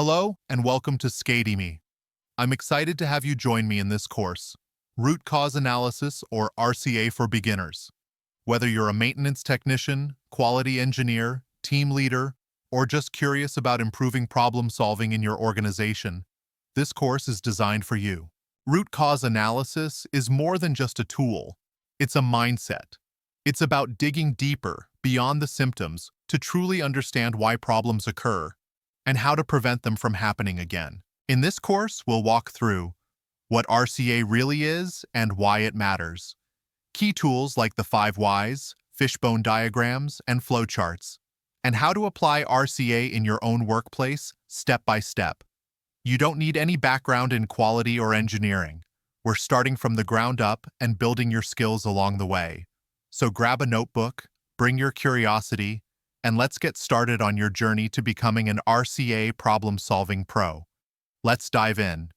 Hello and welcome to Skademe. I'm excited to have you join me in this course, Root Cause Analysis or RCA for Beginners. Whether you're a maintenance technician, quality engineer, team leader, or just curious about improving problem solving in your organization, this course is designed for you. Root cause analysis is more than just a tool. It's a mindset. It's about digging deeper, beyond the symptoms, to truly understand why problems occur and how to prevent them from happening again. In this course, we'll walk through what RCA really is and why it matters, key tools like the 5 whys, Fishbone Diagrams, and Flowcharts, and how to apply RCA in your own workplace step by step. You don't need any background in quality or engineering. We're starting from the ground up and building your skills along the way. So grab a notebook, bring your curiosity, and let's get started on your journey to becoming an RCA problem-solving pro. Let's dive in.